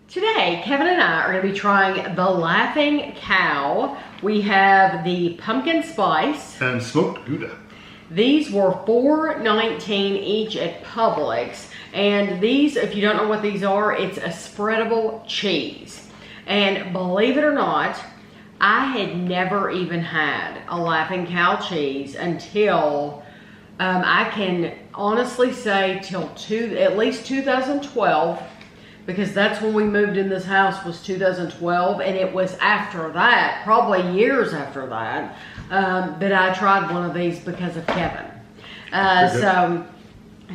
Today, Kevin and I are going to be trying the Laughing Cow. We have the pumpkin spice. And smoked Gouda. These were $4.19 each at Publix. And these, if you don't know what these are, it's a spreadable cheese. And believe it or not, I had never even had a Laughing Cow cheese until, I can honestly say, till at least 2012. Because that's when we moved in this house, was 2012, and it was after that, probably years after that, that I tried one of these because of Kevin.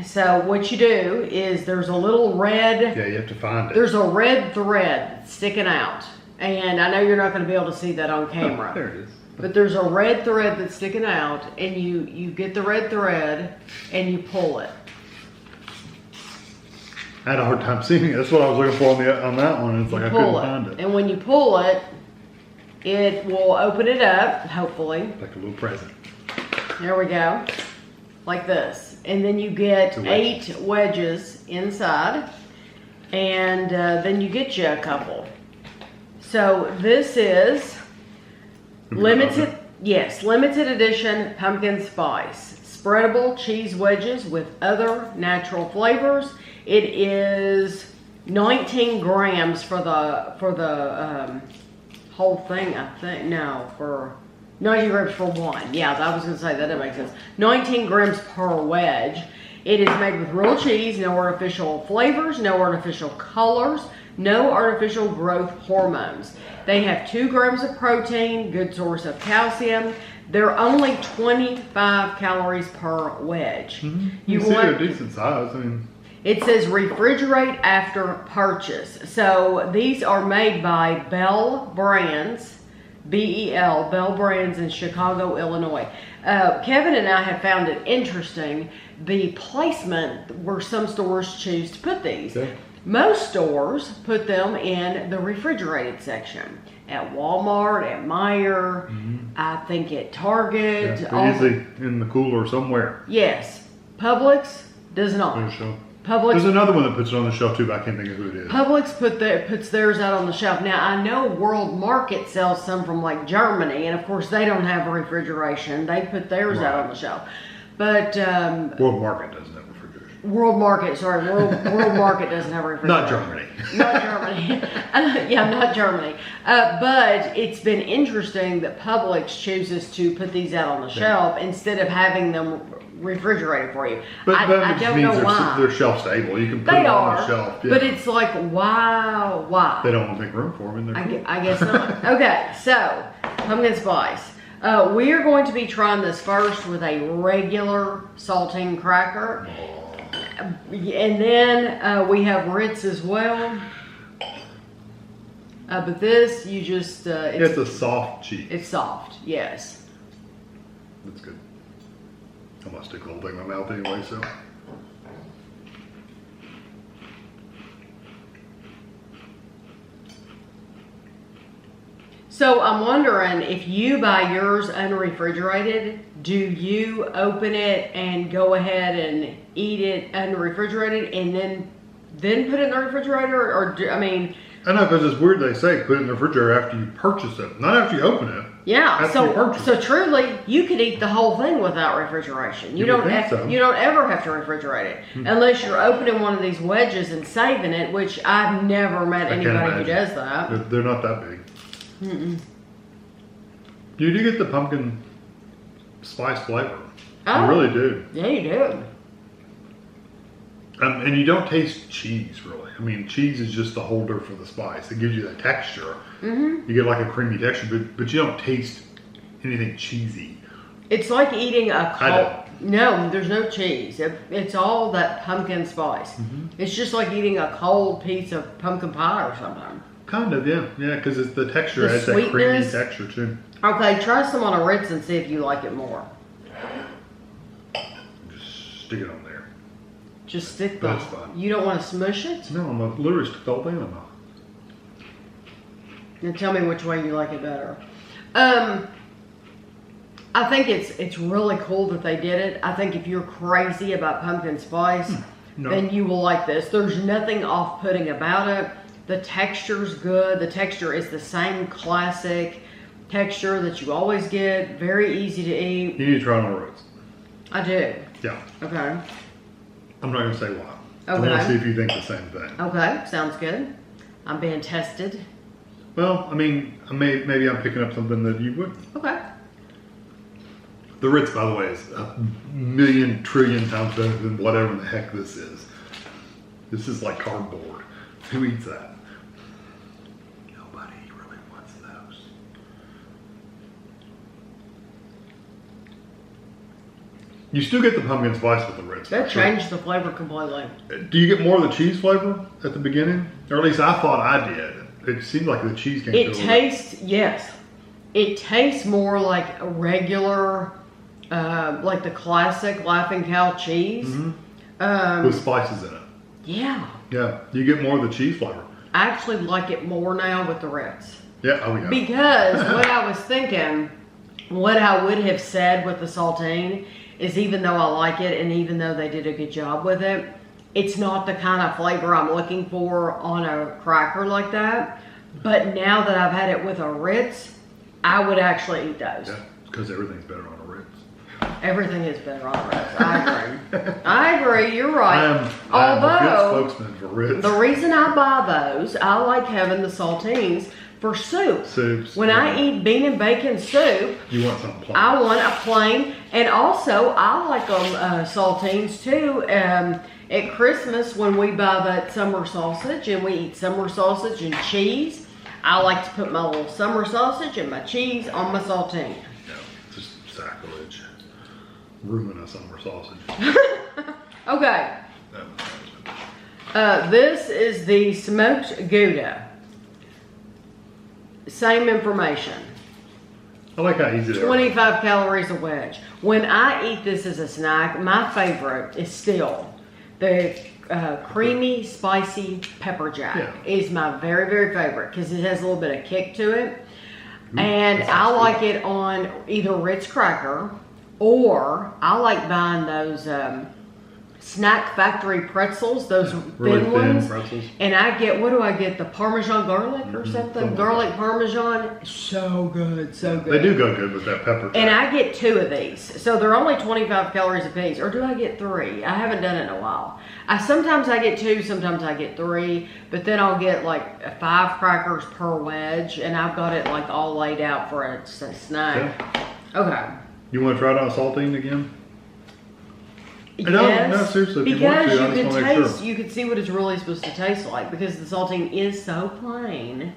So what you do is there's a little red. Yeah, you have to find it. There's a red thread sticking out, and I know you're not going to be able to see that on camera. Oh, there it is. But there's a red thread that's sticking out, and you get the red thread and you pull it. I had a hard time seeing it. That's what I was looking for on that one. It's like I couldn't find it. And when you pull it, it will open it up, hopefully. Like a little present. There we go. Like this. And then you get 8 wedges inside. And then you get you a couple. So this is limited edition pumpkin spice. Spreadable cheese wedges with other natural flavors. It is 19 grams for the whole thing, I think. No, for 19 grams for one. Yeah, I was going to say that makes sense. 19 grams per wedge. It is made with real cheese, no artificial flavors, no artificial colors, no artificial growth hormones. They have 2 grams of protein, good source of calcium. They're only 25 calories per wedge. Mm-hmm. You see they're decent size. I mean, it says refrigerate after purchase. So these are made by Bell Brands, B-E-L, Bell Brands in Chicago, Illinois. Kevin and I have found it interesting, the placement where some stores choose to put these. Okay. Most stores put them in the refrigerated section. At Walmart, at Meijer, I think at Target. Yeah, usually in the cooler somewhere. Yes. Publix does not. Publix, there's another one that puts it on the shelf too, but I can't think of who it is. Publix puts theirs out on the shelf. Now, I know World Market sells some from like Germany, and of course they don't have refrigeration. They put theirs out on the shelf. But World Market doesn't have refrigeration. World Market doesn't have refrigeration. Not Germany. Not Germany. Yeah, not Germany. But it's been interesting that Publix chooses to put these out on the shelf instead of having them refrigerated for you. But I don't know why. They're shelf stable. You can put them on the shelf. Yeah. But it's like, why? They don't want to make room for them in there. I guess not. Okay, so pumpkin spice. We are going to be trying this first with a regular saltine cracker. And then we have Ritz as well. But this, you just... it's a soft cheese. It's soft, yes. That's good. I'm going to stick the whole thing in my mouth anyway, so... So I'm wondering, if you buy yours unrefrigerated, do you open it and go ahead and eat it unrefrigerated and then put it in the refrigerator? Or I mean... I know, because it's weird they say put it in the refrigerator after you purchase it, not after you open it. Yeah, so truly, you could eat the whole thing without refrigeration. You don't ever have to refrigerate it unless you're opening one of these wedges and saving it, which I've never met anybody who does that. They're not that big. You do get the pumpkin spice flavor. Oh, you really do. Yeah, you do. And you don't taste cheese, really. I mean, cheese is just the holder for the spice. It gives you that texture. You get like a creamy texture, but you don't taste anything cheesy. It's like eating a cold... No, there's no cheese. It's all that pumpkin spice. It's just like eating a cold piece of pumpkin pie or something. Kind of, yeah. Yeah, because it's the texture. It has that creamy texture, too. Okay, try some on a Ritz and see if you like it more. Just stick it on there. Just stick the... That's fine. You don't want to smush it? No, I'm going to literally stick the whole thing in my mouth. Now tell me which way you like it better. I think it's really cool that they did it. I think if you're crazy about pumpkin spice, then you will like this. There's nothing off-putting about it. The texture's good. The texture is the same classic texture that you always get. Very easy to eat. You need to try it on Ritz. I do. Yeah. Okay. I'm not going to say why. I Okay. want to see if you think the same thing. Okay, sounds good. I'm being tested. Well, I mean, maybe I'm picking up something that you wouldn't. Okay. The Ritz, by the way, is a million trillion times better than whatever the heck this is. This is like cardboard. Who eats that? Nobody really wants those. You still get the pumpkin spice with the Ritz. That changed the flavor completely. Do you get more of the cheese flavor at the beginning? Or at least I thought I did. It seemed like the cheese came It through. tastes, yes. It tastes more like a regular, like the classic Laughing Cow cheese. With spices in it. Yeah. Yeah, you get more of the cheese flavor. I actually like it more now with the Ritz. Yeah, oh yeah. Because what I was thinking, what I would have said with the saltine is even though I like it and even though they did a good job with it, it's not the kind of flavor I'm looking for on a cracker like that. But now that I've had it with a Ritz, I would actually eat those. Yeah, because everything's better on a Ritz. Everything is better on a Ritz. I agree. I agree. You're right. I am Although, a good spokesman for Ritz. the reason I buy those, I like having the saltines for soup. Soups. When I eat bean and bacon soup, You want something plain. I want a plain, and also I like them saltines too. At Christmas, when we buy that summer sausage and we eat summer sausage and cheese, I like to put my little summer sausage and my cheese on my saltine. No, it's just sacrilege. Ruin a summer sausage. Okay, No. this is the smoked Gouda. Same information. I like how easy they are. 25 calories a wedge. When I eat this as a snack, my favorite is still the creamy, spicy pepper jack. Yeah. Is my very, very favorite because it has a little bit of kick to it. And that I sounds like good. it on either Ritz cracker or I like buying those Snack Factory pretzels, those Really thin thin ones. pretzels. And I get, what do I get? The Parmesan garlic or something? something like Garlic that. Parmesan. So good, so good. They do go good with that pepper. And jack. I get 2 of these. So they're only 25 calories a piece. Or do I get 3? I haven't done it in a while. Sometimes I get 2, sometimes I get 3. But then I'll get like 5 crackers per wedge. And I've got it like all laid out for a snack. Okay. You want to try it on saltine again? No, Yes, seriously, if you want because to, I you just can wanna make taste, sure. you can see what it's really supposed to taste like because the saltine is so plain,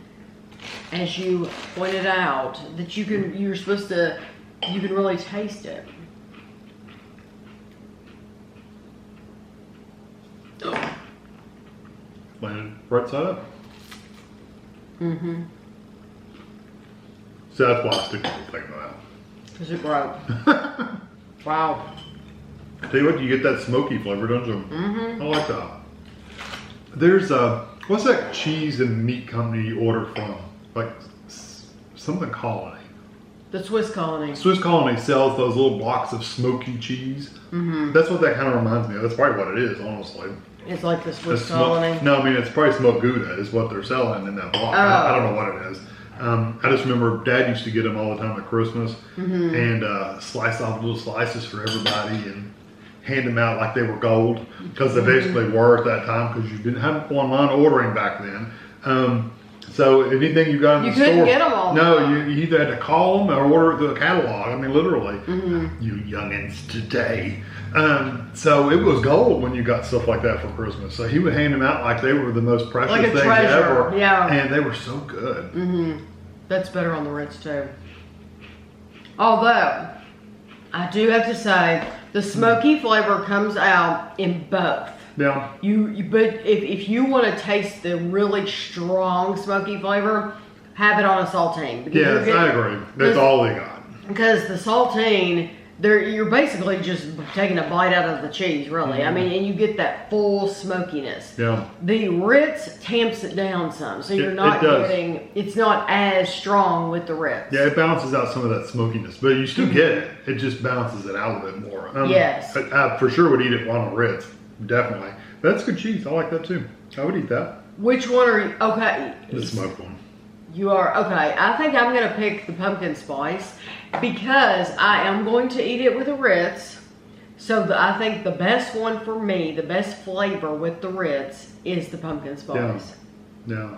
as you pointed out, that you can really taste it. Landed right side up. Mm-hmm. So that's why I stick with the thing about. Because it broke. Wow. Tell you what, you get that smoky flavor, don't you? Mm-hmm. I like that. There's what's that cheese and meat company you order from? Like something Colony. The Swiss Colony. Swiss Colony sells those little blocks of smoky cheese. Mm-hmm. That's what that kind of reminds me of. That's probably what it is, honestly. It's like the Swiss The smoke- Colony. No, I mean it's probably smoked Gouda is what they're selling in that block. Oh. I don't know what it is. I just remember Dad used to get them all the time at Christmas Mm-hmm. and slice off little slices for everybody and hand them out like they were gold because they basically were at that time because you didn't have online ordering back then. So anything you got in You the store, couldn't get 'em all the no, time. you either had to call them or order the catalog. I mean, literally, Mm-hmm. you youngins today. So it was gold when you got stuff like that for Christmas. So he would hand them out like they were the most precious Like a things treasure, ever. yeah. And they were so good. Mm-hmm. That's better on the Ritz too. Although, I do have to say, the smoky flavor comes out in both. Yeah. But if you want to taste the really strong smoky flavor, have it on a saltine. Because Yes, I agree. That's all they got. Because the saltine, you're basically just taking a bite out of the cheese, really. I mean, and you get that full smokiness. Yeah. The Ritz tamps it down some, so you're It not does. it's not as strong with the Ritz. Yeah, it balances out some of that smokiness, but you still get it. It just balances it out a bit more. Yes. I for sure would eat it on a Ritz, definitely. That's good cheese. I like that too. I would eat that. Which one are you? Okay. The smoked one. You are, okay. I think I'm going to pick the pumpkin spice because I am going to eat it with a Ritz. So I think the best one for me, the best flavor with the Ritz is the pumpkin spice. Yeah,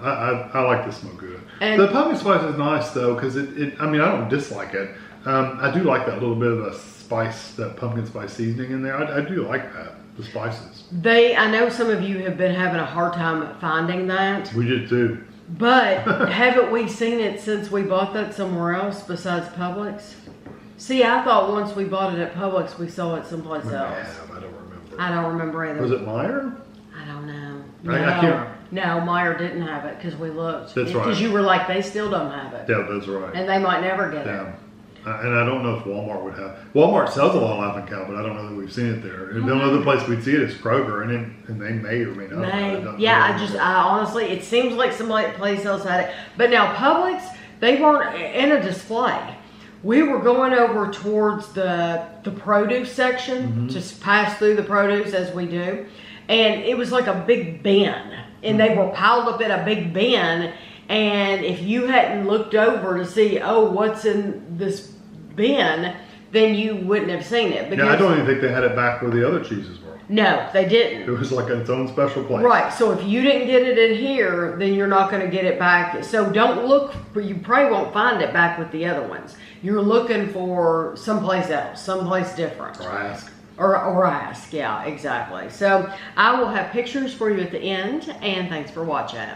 I like the smoked Gouda. And The pumpkin spice is nice though because I mean, I don't dislike it. I do like that little bit of a spice, that pumpkin spice seasoning in there. I do like that, the spices. I know some of you have been having a hard time finding that. We did too. But haven't we seen it since we bought that somewhere else besides Publix? See, I thought once we bought it at Publix, we saw it someplace else. I don't remember. I don't remember either. Was it Meyer? I don't know. I can't. No, Meyer didn't have it because we looked. That's right. Because you were like, they still don't have it. Yeah, that's right. And they might never get it. Yeah. And I don't know if Walmart would have. Walmart sells a lot of laughing cow, but I don't know that we've seen it there. And the only other place we'd see it is Kroger, and they may or may not. I honestly, it seems like some place else had it. But now Publix, they weren't in a display. We were going over towards the produce section to pass through the produce as we do. And it was like a big bin. And they were piled up in a big bin. And if you hadn't looked over to see, what's in this bin, then you wouldn't have seen it. Yeah, I don't even think they had it back where the other cheeses were. No, they didn't. It was like its own special place. Right, so if you didn't get it in here, then you're not going to get it back. So don't look for, you probably won't find it back with the other ones. You're looking for someplace else, someplace different. Or ask. Or ask, yeah, exactly. So I will have pictures for you at the end, and thanks for watching.